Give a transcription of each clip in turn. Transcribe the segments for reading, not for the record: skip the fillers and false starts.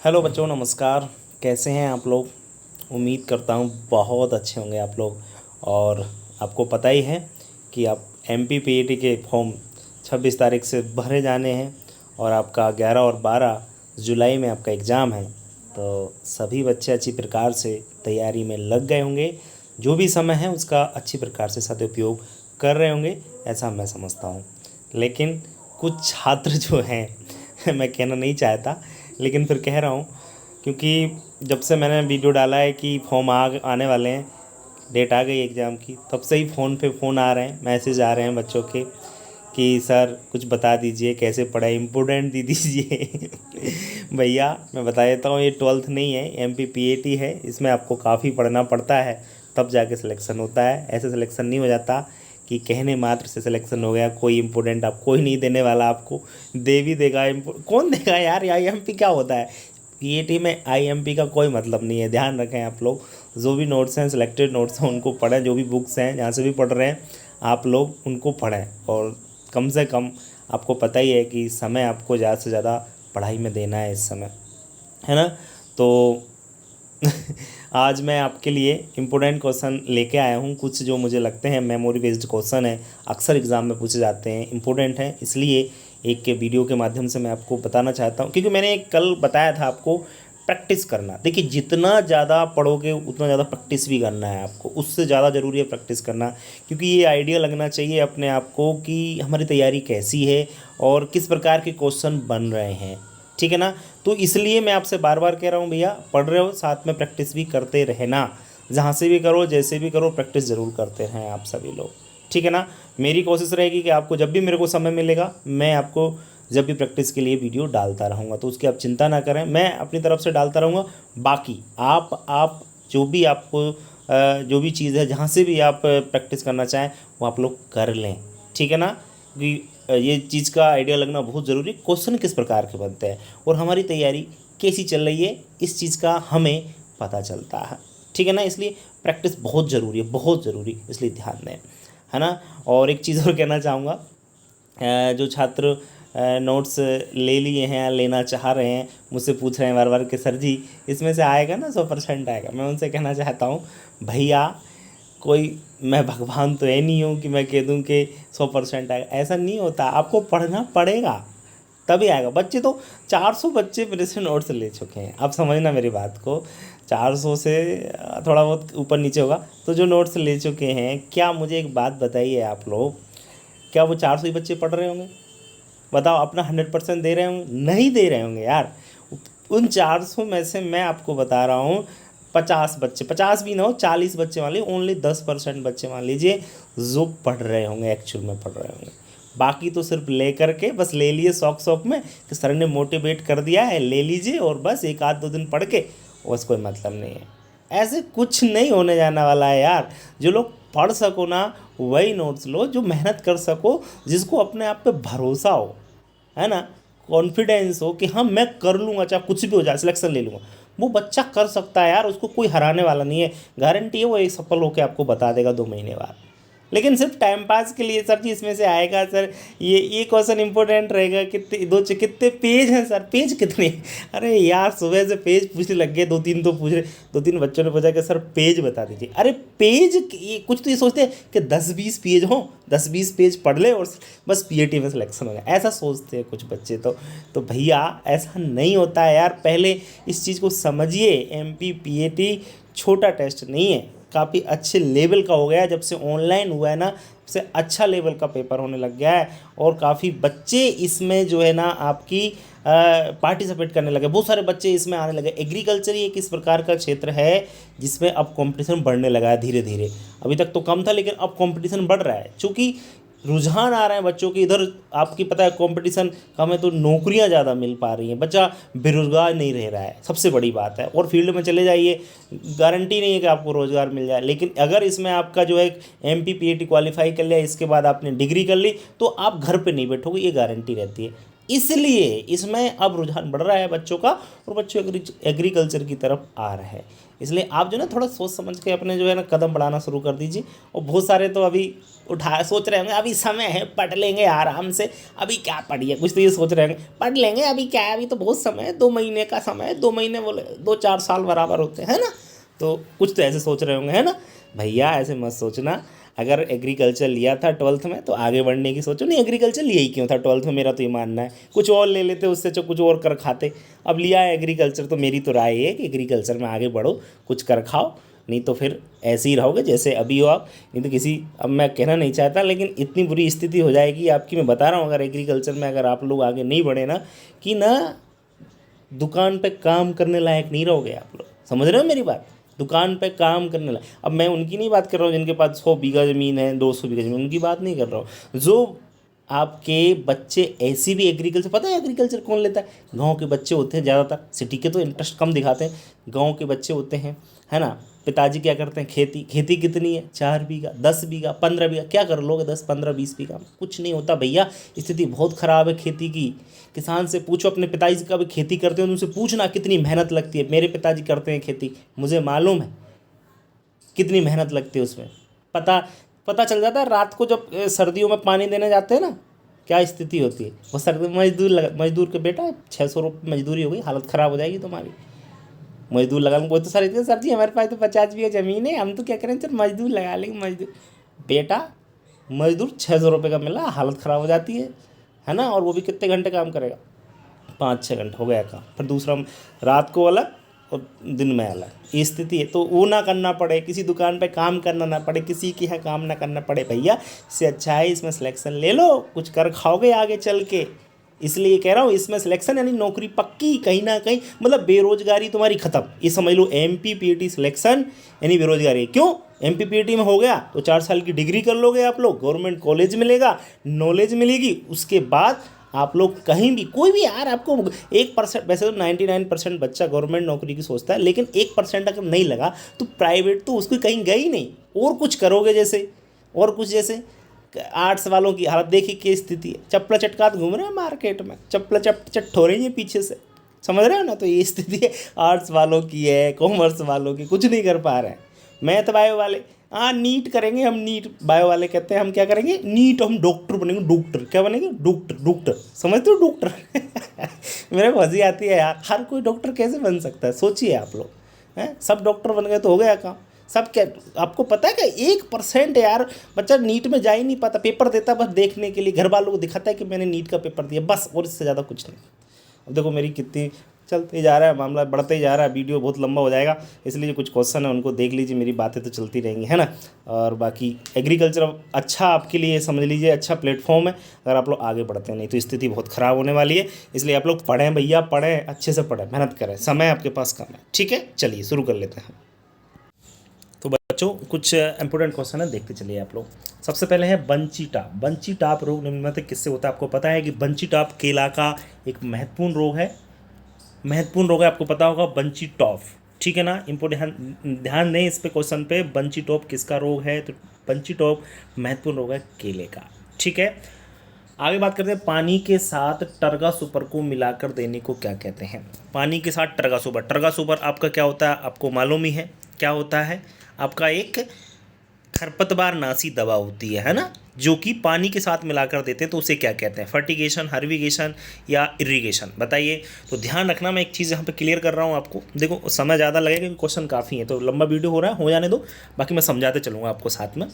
Hello बच्चों, नमस्कार। कैसे हैं आप लोग? उम्मीद करता हूँ बहुत अच्छे होंगे आप लोग। और आपको पता ही है कि आप MPPAT के फॉर्म 26 तारीख से भरे जाने हैं और आपका 11 और 12 जुलाई में आपका एग्ज़ाम है। तो सभी बच्चे अच्छी प्रकार से तैयारी में लग गए होंगे। जो भी समय है उसका अच्छी प्रकार से सदुपयोग कर रहे होंगे, ऐसा मैं समझता हूँ। लेकिन कुछ छात्र जो हैं मैं कहना नहीं चाहता, लेकिन फिर कह रहा हूँ क्योंकि जब से मैंने वीडियो डाला है कि फॉर्म आने वाले हैं, डेट आ गई एग्ज़ाम की, तब से ही फ़ोन पे फ़ोन आ रहे हैं, मैसेज आ रहे हैं बच्चों के कि सर कुछ बता दीजिए, कैसे पढ़ाई इम्पोर्टेंट दे दीजिए। भैया मैं बता देता हूँ, ये 12th नहीं है, MPPAT है। इसमें आपको काफ़ी पढ़ना पड़ता है, तब जाके सिलेक्शन होता है। ऐसे सिलेक्शन नहीं हो जाता कि कहने मात्र से सिलेक्शन हो गया। कोई इम्पोर्टेंट आप कोई नहीं देने वाला, आपको दे भी देगा कौन देगा यार? IMP क्या होता है? PAT में IMP का कोई मतलब नहीं है, ध्यान रखें आप लोग। जो भी नोट्स हैं, सिलेक्टेड नोट्स हैं, उनको पढ़ें। जो भी बुक्स हैं, जहाँ से भी पढ़ रहे हैं आप लोग, उनको पढ़ें। और कम से कम आपको पता ही है कि समय आपको ज़्यादा से ज़्यादा पढ़ाई में देना है इस समय, है ना? तो आज मैं आपके लिए इम्पोर्टेंट क्वेश्चन लेके आया हूँ, कुछ जो मुझे लगते हैं मेमोरी बेस्ड क्वेश्चन है, अक्सर एग्ज़ाम में पूछे जाते हैं, इम्पोर्टेंट हैं। इसलिए एक के वीडियो के माध्यम से मैं आपको बताना चाहता हूँ, क्योंकि मैंने कल बताया था आपको प्रैक्टिस करना। देखिए, जितना ज़्यादा पढ़ोगे उतना ज़्यादा प्रैक्टिस भी करना है आपको, उससे ज़्यादा ज़रूरी है प्रैक्टिस करना। क्योंकि ये आइडिया लगना चाहिए अपने आप को कि हमारी तैयारी कैसी है और किस प्रकार के क्वेश्चन बन रहे हैं, ठीक है ना? तो इसलिए मैं आपसे बार बार कह रहा हूँ, भैया पढ़ रहे हो साथ में प्रैक्टिस भी करते रहना। जहाँ से भी करो, जैसे भी करो, प्रैक्टिस ज़रूर करते रहें आप सभी लोग, ठीक है ना? मेरी कोशिश रहेगी कि आपको जब भी मेरे को समय मिलेगा, मैं आपको जब भी प्रैक्टिस के लिए वीडियो डालता रहूँगा, तो उसकी आप चिंता ना करें, मैं अपनी तरफ से डालता रहूँगा। बाकी आप जो भी आपको जो भी चीज़ है, जहाँ से भी आप प्रैक्टिस करना चाहें, वो आप लोग कर लें, ठीक है ना? क्योंकि ये चीज़ का आइडिया लगना बहुत ज़रूरी, क्वेश्चन किस प्रकार के बनते हैं और हमारी तैयारी कैसी चल रही है, इस चीज़ का हमें पता चलता है, ठीक है ना? इसलिए प्रैक्टिस बहुत ज़रूरी है, बहुत ज़रूरी, इसलिए ध्यान दें, है ना? और एक चीज़ और कहना चाहूँगा, जो छात्र नोट्स ले लिए हैं या लेना चाह रहे हैं, मुझसे पूछ रहे हैं बार बार कि सर जी इसमें से आएगा ना 100% आएगा, मैं उनसे कहना चाहता हूँ, भैया कोई मैं भगवान तो है नहीं हूँ कि मैं कह दूँ कि 100% आएगा। ऐसा नहीं होता, आपको पढ़ना पड़ेगा तभी आएगा। बच्चे तो 400 बच्चे मेरे से नोट्स ले चुके हैं, आप समझना मेरी बात को। 400 से थोड़ा बहुत ऊपर नीचे होगा, तो जो नोट्स ले चुके हैं, क्या मुझे एक बात बताइए आप लोग, क्या वो 400 ही बच्चे पढ़ रहे होंगे? बताओ, अपना 100% दे रहे होंगे? नहीं दे रहे होंगे यार। उन 400 में से मैं आपको बता रहा हूँ, 50 बच्चे, 50 भी ना हो, 40 बच्चे मान लीजिए, ओनली 10% बच्चे मान लीजिए जो पढ़ रहे होंगे, एक्चुअल में पढ़ रहे होंगे। बाकी तो सिर्फ ले करके बस ले लिए शौक शौक में कि सर ने मोटिवेट कर दिया है, ले लीजिए, और बस एक आध दो दिन पढ़ के बस, कोई मतलब नहीं है। ऐसे कुछ नहीं होने जाने वाला है यार। जो लोग पढ़ सको ना, वही नोट्स लो, जो मेहनत कर सको, जिसको अपने आप पे भरोसा हो, है ना, कॉन्फिडेंस हो कि हाँ मैं कर लूँगा, चाहे कुछ भी हो जाए, सिलेक्शन ले लूँगा, वो बच्चा कर सकता है यार। उसको कोई हराने वाला नहीं है, गारंटी है वो एक सफल होकर आपको बता देगा 2 महीने बाद। लेकिन सिर्फ टाइम पास के लिए, सर जी इसमें से आएगा सर, ये क्वेश्चन इंपॉर्टेंट रहेगा, कितने पेज हैं सर, पेज कितने? अरे यार, सुबह से पेज पूछने लग गए, 2-3 तो पूछ रहे, 2-3 बच्चों ने पूछा कि सर पेज बता दीजिए। अरे पेज, ये कुछ तो ये सोचते हैं कि 10-20 पेज हो, 10-20 पेज पढ़ ले और बस PAT में सिलेक्शन हो गया, ऐसा सोचते हैं कुछ बच्चे। तो भैया ऐसा नहीं होता है यार, पहले इस चीज़ को समझिए। MPPAT छोटा टेस्ट नहीं है, काफ़ी अच्छे लेवल का हो गया है। जब से ऑनलाइन हुआ है ना, से अच्छा लेवल का पेपर होने लग गया है, और काफ़ी बच्चे इसमें जो है ना आपकी पार्टिसिपेट करने लगे, बहुत सारे बच्चे इसमें आने लगे। एग्रीकल्चर ही एक इस प्रकार का क्षेत्र है जिसमें अब कंपटीशन बढ़ने लगा है धीरे धीरे। अभी तक तो कम था, लेकिन अब कंपटीशन बढ़ रहा है, क्योंकि रुझान आ रहे हैं बच्चों के इधर। आपकी पता है कंपटीशन कम है तो नौकरियां ज़्यादा मिल पा रही हैं, बच्चा बेरोज़गार नहीं रह रहा है, सबसे बड़ी बात है। और फील्ड में चले जाइए, गारंटी नहीं है कि आपको रोज़गार मिल जाए, लेकिन अगर इसमें आपका जो है MPPAT क्वालिफाई कर लिया, इसके बाद आपने डिग्री कर ली, तो आप घर पे नहीं बैठोगे, ये गारंटी रहती है। इसलिए इसमें अब रुझान बढ़ रहा है बच्चों का, और बच्चे एग्रीकल्चर की तरफ आ रहे हैं। इसलिए आप जो ना थोड़ा सोच समझ के अपने जो है ना कदम बढ़ाना शुरू कर दीजिए। और बहुत सारे तो अभी सोच रहे होंगे अभी समय है, पढ़ लेंगे आराम से, अभी क्या पढ़िए, कुछ तो ये सोच रहे होंगे पढ़ लेंगे, अभी क्या है, अभी तो बहुत समय है, 2 महीने का समय है, 2 महीने बोले 2-4 साल बराबर होते हैं ना। तो कुछ तो ऐसे सोच रहे होंगे, है ना। भैया ऐसे मत सोचना। अगर एग्रीकल्चर लिया था 12th में तो आगे बढ़ने की सोचो। नहीं, एग्रीकल्चर लिया ही क्यों था 12th में, मेरा तो ये मानना है। कुछ और ले लेते, उससे जो कुछ और कर खाते। अब लिया है एग्रीकल्चर, तो मेरी तो राय है कि एग्रीकल्चर में आगे बढ़ो, कुछ कर खाओ, नहीं तो फिर ऐसे ही रहोगे जैसे अभी हो आप। नहीं तो किसी, अब मैं कहना नहीं चाहता, लेकिन इतनी बुरी स्थिति हो जाएगी आपकी, मैं बता रहा हूँ। अगर एग्रीकल्चर में अगर आप लोग आगे नहीं बढ़े ना, कि ना दुकान पे काम करने लायक नहीं रहोगे आप लोग। समझ रहे हो मेरी बात? दुकान पे काम करने लायक। अब मैं उनकी नहीं बात कर रहा हूँ जिनके पास 100 बीघा ज़मीन है, 200 बीघा ज़मीन, उनकी बात नहीं कर रहा हूँ। जो आपके बच्चे ऐसी भी एग्रीकल्चर, पता है एग्रीकल्चर कौन लेता है? गांव के बच्चे होते हैं ज़्यादातर, सिटी के तो इंटरेस्ट कम दिखाते हैं। गांव के बच्चे होते हैं, है ना। पिताजी क्या करते हैं? खेती। खेती कितनी है? 4 बीघा, 10 बीघा, 15 बीघा। क्या कर लोगे 10, 15, 20 बीघा? कुछ नहीं होता भैया। स्थिति बहुत ख़राब है खेती की। किसान से पूछो, अपने पिताजी का भी खेती करते हो, उनसे पूछना कितनी मेहनत लगती है। मेरे पिताजी करते हैं खेती, मुझे मालूम है कितनी मेहनत लगती है उसमें। पता चल जाता है रात को जब सर्दियों में पानी देने जाते हैं ना, क्या स्थिति होती है। वो सर्दी मजदूर के बेटा 600 रुपये मजदूरी हो गई, हालत ख़राब हो जाएगी तुम्हारी। मजदूर लगा वो तो सर इतने सर जी हमारे पास तो 50 बीघा ज़मीन है, हम तो क्या करें, चल मजदूर लगा लेंगे। मजदूर बेटा, मजदूर 600 रुपये का मिला, हालत ख़राब हो जाती है ना। और वो भी कितने घंटे काम करेगा? 5-6 घंटे हो गया काम। फिर दूसरा रात को अलग और दिन में अलग, ये स्थिति है। तो वो ना करना पड़े, किसी दुकान पे काम करना ना पड़े, किसी के यहाँ काम ना करना पड़े भैया, इससे अच्छा है इसमें सिलेक्शन ले लो, कुछ कर खाओगे आगे चल के। इसलिए कह रहा हूँ, इसमें सिलेक्शन यानी नौकरी पक्की कहीं ना कहीं, मतलब बेरोजगारी तुम्हारी खत्म। ये समझ लो, MPPAT सिलेक्शन यानी बेरोजगारी। क्यों? MPPAT में हो गया तो 4 साल की डिग्री कर लोगे आप लोग, गवर्नमेंट कॉलेज मिलेगा, नॉलेज मिलेगी, उसके बाद आप लोग कहीं भी, कोई भी यार आपको 1%, वैसे तो 99% बच्चा गवर्नमेंट नौकरी की सोचता है, लेकिन 1% अगर नहीं लगा तो प्राइवेट तो उसको कहीं गई नहीं, और कुछ करोगे जैसे, और कुछ जैसे। आर्ट्स वालों की हालत देखी क्या स्थिति है, चप्पल चटकात घूम रहे हैं मार्केट में, चप्पल चट हो रही है पीछे से, समझ रहे हो ना। तो ये स्थिति है आर्ट्स वालों की है, कॉमर्स वालों की, कुछ नहीं कर पा रहे हैं। मैथ बायो वाले, हाँ नीट करेंगे हम, नीट बायो वाले कहते हैं हम क्या करेंगे, नीट हम डॉक्टर बनेंगे। डॉक्टर क्या बनेंगे? डॉक्टर समझते हो डॉक्टर? मेरे को हंसी आती है यार, हर कोई डॉक्टर कैसे बन सकता है? सोचिए आप लोग, हैं सब डॉक्टर बन गए तो हो गया काम सब। क्या आपको पता है कि 1% यार बच्चा नीट में जा ही नहीं पाता, पेपर देता बस देखने के लिए, घर वालों को दिखाता है कि मैंने नीट का पेपर दिया बस, और इससे ज़्यादा कुछ नहीं। अब देखो मेरी कितनी चलते ही जा रहा है मामला, बढ़ते ही जा रहा है, वीडियो बहुत लंबा हो जाएगा, इसलिए कुछ क्वेश्चन है उनको देख लीजिए, मेरी बातें तो चलती रहेंगी, है ना। और बाकी एग्रीकल्चर अच्छा आपके लिए समझ लीजिए, अच्छा प्लेटफॉर्म है अगर आप लोग आगे बढ़ते हैं, नहीं तो स्थिति बहुत ख़राब होने वाली है। इसलिए आप लोग पढ़ें भैया, पढ़ें अच्छे से, पढ़ें, मेहनत करें, समय आपके पास कम है। ठीक है, चलिए शुरू कर लेते हैं। तो बच्चों कुछ इंपॉर्टेंट क्वेश्चन है, देखते चलिए आप लोग। सबसे पहले है बंची टाप। बंची टाप रोग निम्नलिखित किससे होता है? आपको पता है कि बंची टाप केला का एक महत्वपूर्ण रोग है, आपको पता होगा बंची टॉप, ठीक है ना। इम्पोर्टेंट ध्यान दें इस पे, क्वेश्चन पे, बंची टॉप किसका रोग है? तो बंची टॉप महत्वपूर्ण रोग है केले का, ठीक है। आगे बात करते हैं, पानी के साथ टर्गा सुपर को मिलाकर देने को क्या कहते हैं? पानी के साथ टर्गा सुपर, टर्गा सुपर आपका क्या होता है? आपको मालूम ही है क्या होता है? आपका एक खरपतवार नाशी दवा होती है ना, जो कि पानी के साथ मिलाकर देते हैं, तो उसे क्या कहते हैं? फर्टिगेशन, हर्विगेशन या इरिगेशन? बताइए। तो ध्यान रखना, मैं एक चीज़ यहाँ पे क्लियर कर रहा हूँ आपको। देखो समय ज़्यादा लगेगा क्योंकि क्वेश्चन काफ़ी है, तो लंबा वीडियो हो रहा है, हो जाने दो, बाकी मैं समझाते चलूँगा आपको साथ में।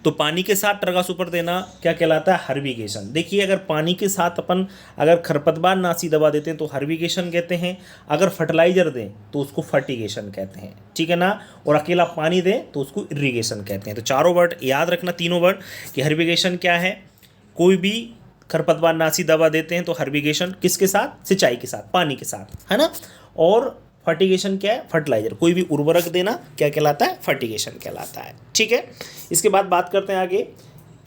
तो पानी के साथ टर्गा सुपर देना क्या कहलाता है? हर्विगेशन। देखिए, अगर पानी के साथ अपन अगर खरपतवार नाशी दवा देते हैं तो हर्विगेशन कहते हैं, अगर फर्टिलाइजर दें तो उसको फर्टिगेशन कहते हैं, ठीक है ना। और अकेला पानी दें तो उसको इरिगेशन कहते हैं। तो चारों वर्ड याद रखना, तीनों वर्ड, कि हर्विगेशन क्या है? कोई भी खरपतवार नाशी दवा देते हैं तो हर्विगेशन किसके साथ? सिंचाई के साथ, पानी के साथ, है ना। और फर्टिगेशन क्या है? फर्टिलाइजर, कोई भी उर्वरक देना क्या कहलाता है? फर्टिगेशन कहलाता है, ठीक है। इसके बाद बात करते हैं आगे,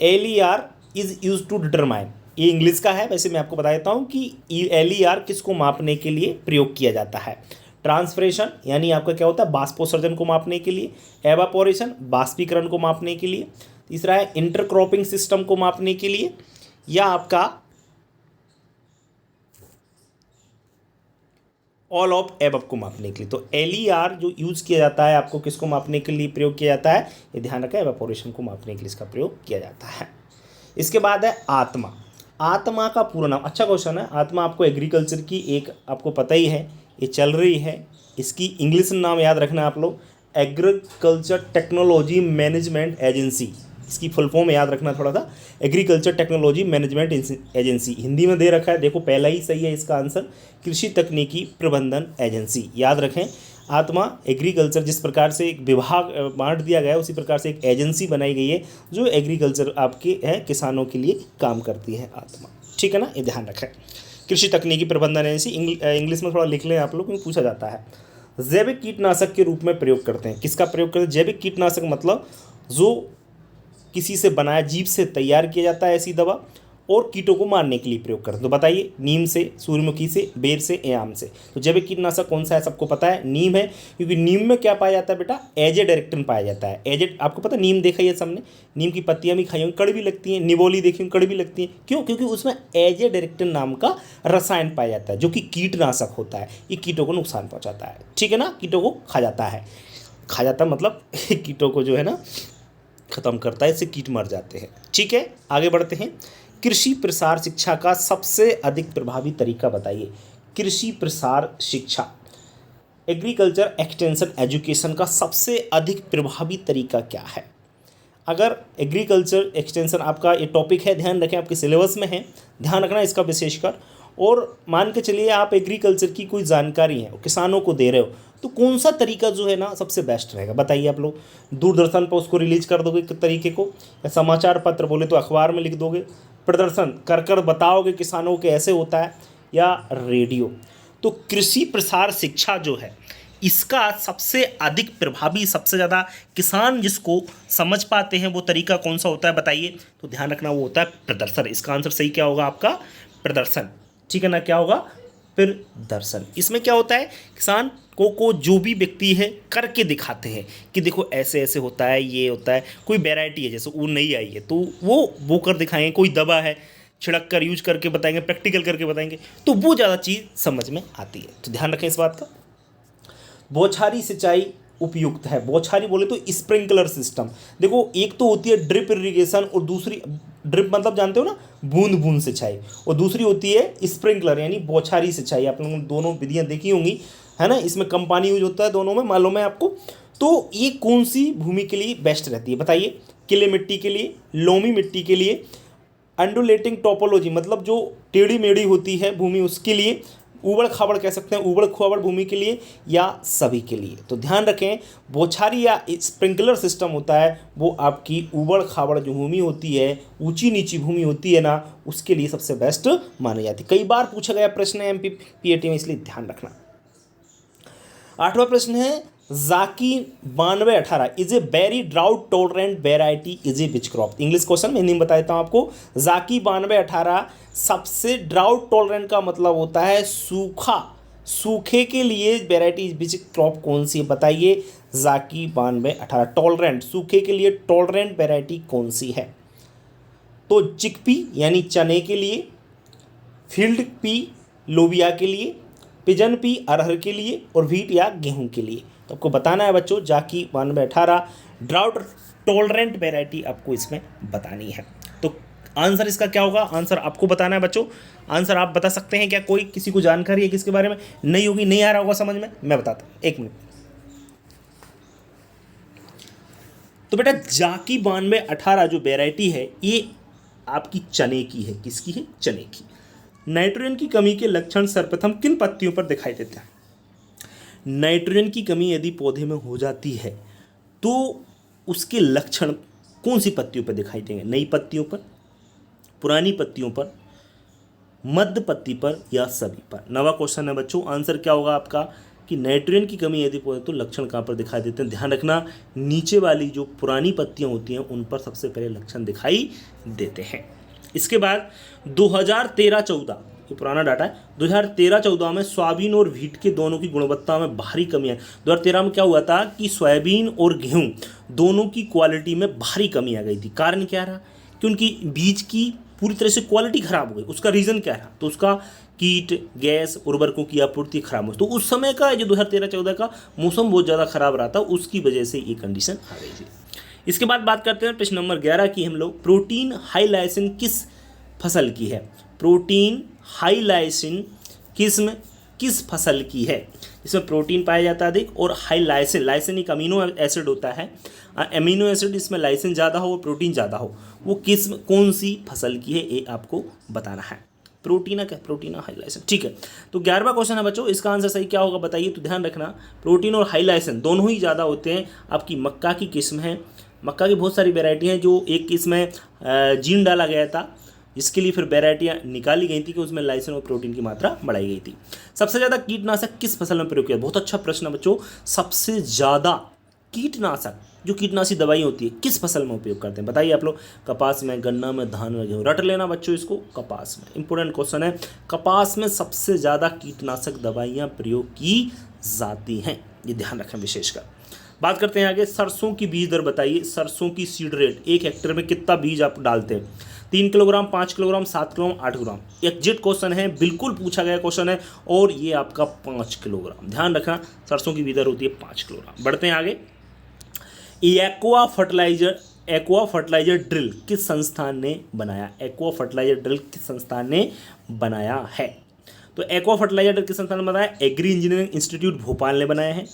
LER is use to determine, ये इंग्लिश का है, वैसे मैं आपको बता देता हूँ कि LER किसको मापने के लिए प्रयोग किया जाता है? ट्रांसपिरेशन यानी आपका क्या होता है? बाष्पोत्सर्जन को मापने के लिए। एवापोरेशन, बाष्पीकरण को मापने के लिए। तीसरा है इंटरक्रॉपिंग सिस्टम को मापने के लिए, या आपका ऑल ऑफ एबव को मापने के लिए। तो LER जो यूज़ किया जाता है आपको किसको मापने के लिए प्रयोग किया जाता है, ये ध्यान रखें, एवापोरेशन को मापने के लिए इसका प्रयोग किया जाता है। इसके बाद है आत्मा। आत्मा का पूरा नाम, अच्छा क्वेश्चन है। आत्मा आपको एग्रीकल्चर की एक आपको पता ही है, ये चल रही है, इसकी इंग्लिश नाम याद रखना आप लोग, एग्रीकल्चर टेक्नोलॉजी मैनेजमेंट एजेंसी, इसकी फुल फॉर्म याद रखना थोड़ा सा, agriculture technology management agency. Hindi में दे रखा है, देखो पहला ही सही है इसका आंसर, कृषि तकनीकी प्रबंधन एजेंसी। याद रखें, आत्मा एग्रीकल्चर जिस प्रकार से एक विभाग बांट दिया गया है, उसी प्रकार से एक एजेंसी बनाई गई है जो एग्रीकल्चर आपके है किसानों के लिए काम करती है आत्मा। ठीक है ना, ये ध्यान रखें। कृषि तकनीकी प्रबंधन एजेंसी, इंग्लिश में थोड़ा लिख लें आप लोग, क्योंकि पूछा जाता है। जैविक कीटनाशक के रूप में प्रयोग करते हैं, किसका प्रयोग करते हैं, जैविक कीटनाशक मतलब जो किसी से बनाया, जीव से तैयार किया जाता है ऐसी दवा, और कीटों को मारने के लिए प्रयोग करते हैं। तो बताइए, नीम से, सूर्यमुखी से, बेर से या आम से। तो जैविक कीटनाशक कौन सा है, सबको पता है, नीम है, क्योंकि नीम में क्या पाया जाता है बेटा, एजेडायरेक्टिन पाया जाता है। एजेड आपको पता है, नीम देखा ही है सबने, नीम की पत्तियां भी खाई होंगी, कड़वी लगती हैं, निबोली देखी होंगी, कड़वी लगती हैं, क्यों, क्योंकि उसमें एजेडायरेक्टिन नाम का रसायन पाया जाता है जो कि कीटनाशक होता है। ये कीटों को नुकसान पहुँचाता है, ठीक है ना, कीटों को खा जाता है, खा जाता मतलब कीटों को जो है ना खत्म करता है, इससे कीट मर जाते हैं। ठीक है, आगे बढ़ते हैं। कृषि प्रसार शिक्षा का सबसे अधिक प्रभावी तरीका बताइए। कृषि प्रसार शिक्षा, एग्रीकल्चर एक्सटेंशन एजुकेशन का सबसे अधिक प्रभावी तरीका क्या है। अगर एग्रीकल्चर एक्सटेंशन आपका ये टॉपिक है, ध्यान रखें आपके सिलेबस में है, ध्यान रखना इसका विशेषकर। और मान के चलिए आप एग्रीकल्चर की कोई जानकारी है किसानों को दे रहे हो, तो कौन सा तरीका जो है ना सबसे बेस्ट रहेगा, बताइए आप लोग। दूरदर्शन पर उसको रिलीज कर दोगे तरीके को, या समाचार पत्र बोले तो अखबार में लिख दोगे, प्रदर्शन कर कर बताओगे किसानों के ऐसे होता है, या रेडियो। तो कृषि प्रसार शिक्षा जो है इसका सबसे अधिक प्रभावी, सबसे ज़्यादा किसान जिसको समझ पाते हैं वो तरीका कौन सा होता है बताइए। तो ध्यान रखना वो होता है प्रदर्शन। इसका आंसर सही क्या होगा आपका, प्रदर्शन। ठीक है ना, क्या होगा, प्रदर्शन। इसमें क्या होता है, किसान को जो भी व्यक्ति है करके दिखाते हैं कि देखो ऐसे ऐसे होता है, ये होता है। कोई वैरायटी है जैसे वो नई आई है तो वो कर दिखाएंगे, कोई दवा है छिड़क कर यूज करके बताएंगे, प्रैक्टिकल करके बताएंगे, तो वो ज़्यादा चीज़ समझ में आती है। तो ध्यान रखें इस बात का। बौछारी सिंचाई उपयुक्त है, बौछारी बोले तो स्प्रिंकलर सिस्टम। देखो एक तो होती है ड्रिप इरिगेशन, और दूसरी, ड्रिप मतलब जानते हो ना, बूंद बूंद सिंचाई, और दूसरी होती है स्प्रिंकलर यानी बौछारी सिंचाई। आप लोगों ने दोनों विधियां देखी होंगी, है ना, इसमें कम पानी यूज होता है दोनों में, मालूम है आपको। तो ये कौन सी भूमि के लिए बेस्ट रहती है बताइए, किले मिट्टी के लिए, लोमी मिट्टी के लिए, अंडुलेटिंग टोपोलॉजी मतलब जो टेढ़ी मेढ़ी होती है भूमि उसके लिए, ऊबड़ खाबड़ कह सकते हैं, ऊबड़ खाबड़ भूमि के लिए, या सभी के लिए। तो ध्यान रखें, बौछारी या स्प्रिंकलर सिस्टम होता है वो आपकी ऊबड़ खाबड़ जो भूमि होती है, ऊंची नीची भूमि होती है ना, उसके लिए सबसे बेस्ट मानी जाती है। कई बार पूछा गया प्रश्न है MPPAT में, इसलिए ध्यान रखना। 8वां प्रश्न है, जाकी 9218 is a very drought tolerant variety is a which crop. English question में हिंदी में बता देता हूँ आपको। जाकी 9218 सबसे ड्राउट टॉलरेंट का मतलब होता है सूखा, सूखे के लिए वेराइटी विच क्रॉप कौन सी है बताइए। जाकी 9218 टॉलरेंट, सूखे के लिए टॉलरेंट वेराइटी कौन सी है। तो चिकपी यानी चने के लिए, फील्ड पी लोबिया के लिए, पिजन पी अरहर के लिए, और व्हीट या गेहूं के लिए। तो आपको बताना है बच्चों, जाकी 9218 ड्राउट टॉलरेंट वेराइटी आपको इसमें बतानी है। तो आंसर इसका क्या होगा, आंसर आपको बताना है बच्चों। आंसर आप बता सकते हैं क्या, कोई किसी को जानकारी है किसके बारे में, नहीं होगी, नहीं आ रहा होगा समझ में, मैं बताता हूँ, एक मिनट। तो बेटा जाकी 9218 जो वेराइटी है ये आपकी चने की है, किसकी है, चने की। नाइट्रोजन की कमी के लक्षण सर्वप्रथम किन पत्तियों पर दिखाई देते हैं। नाइट्रोजन की कमी यदि पौधे में हो जाती है तो उसके लक्षण कौन सी पत्तियों पर दिखाई देंगे, नई पत्तियों पर, पुरानी पत्तियों पर, मध्य पत्ती पर, या सभी पर। नवा क्वेश्चन है बच्चों, आंसर क्या होगा आपका कि नाइट्रोजन की कमी यदि पौधे तो लक्षण कहाँ पर दिखाई देते हैं। ध्यान रखना, नीचे वाली जो पुरानी पत्तियां होती हैं उन पर सबसे पहले लक्षण दिखाई देते हैं। इसके बाद 2013-14, ये पुराना डाटा है, 2013-14 में सोयाबीन और व्हीट के दोनों की गुणवत्ता में भारी कमी है। 2013 में क्या हुआ था कि सोयाबीन और गेहूं दोनों की क्वालिटी में भारी कमी आ गई थी। कारण क्या रहा कि उनकी बीज की पूरी तरह से क्वालिटी खराब हो गई। उसका रीज़न क्या रहा, तो उसका कीट, गैस, उर्वरकों की आपूर्ति खराब हो। तो उस समय का जो 2013-14 का मौसम बहुत ज़्यादा खराब रहा था, उसकी वजह से ये कंडीशन आ गई थी। इसके बाद बात करते हैं प्रश्न नंबर 11 की हम लोग, प्रोटीन हाई लाइसिन किस फसल की है? प्रोटीन हाई लाइसिन किस्म किस फसल की है? इसमें प्रोटीन पाया जाता है अधिक, और हाई लाइसिन, लाइसिन एक अमीनो एसिड होता है, अमीनो एसिड इसमें लाइसिन ज़्यादा हो और प्रोटीन ज़्यादा हो, वो किस्म कौन सी फसल की है ये आपको बताना है। प्रोटीना क्या? प्रोटीना हाई लाइसिन, ठीक है। तो 11वां क्वेश्चन है बच्चों, इसका आंसर सही क्या होगा बताइए। तो ध्यान रखना, प्रोटीन और हाई लाइसिन दोनों ही ज़्यादा होते हैं। आपकी मक्का की किस्म है, मक्का की बहुत सारी वेराइटी हैं, जो एक किस्म में जीन डाला गया था, जिसके लिए फिर वेराइटियाँ निकाली गई थी कि उसमें लाइसिन और प्रोटीन की मात्रा बढ़ाई गई थी। सबसे ज़्यादा कीटनाशक किस फसल में प्रयोग किया? बहुत अच्छा प्रश्न है बच्चों। सबसे ज़्यादा कीटनाशक, जो कीटनाशी दवाई होती है, किस फसल में उपयोग करते हैं बताइए आप लोग। कपास में, गन्ना में, धान में, गेहूँ। रट लेना बच्चों इसको, कपास में। इंपॉर्टेंट क्वेश्चन है, कपास में सबसे ज़्यादा कीटनाशक दवाइयाँ प्रयोग की जाती हैं, ये ध्यान रखें विशेषकर। बात करते हैं आगे, सरसों की बीज दर बताइए। सरसों की सीड रेट, 1 हेक्टेयर में कितना बीज आप डालते हैं? 3 किलोग्राम, 5 किलोग्राम, 7 किलोग्राम, 8 ग्राम। एग्जैक्ट क्वेश्चन है, बिल्कुल पूछा गया क्वेश्चन है, और ये आपका 5 किलोग्राम। ध्यान रखना, सरसों की बीज दर होती है 5 किलोग्राम। बढ़ते हैं आगे, एक्वा फर्टिलाइजर ड्रिल किस संस्थान ने बनाया? एक्वा फर्टिलाइजर ड्रिल किस संस्थान ने बनाया है? तो एक्वा फर्टिलाइजर ड्रिल किस संस्थान ने बनाया? एग्री इंजीनियरिंग इंस्टीट्यूट भोपाल ने बनाया है,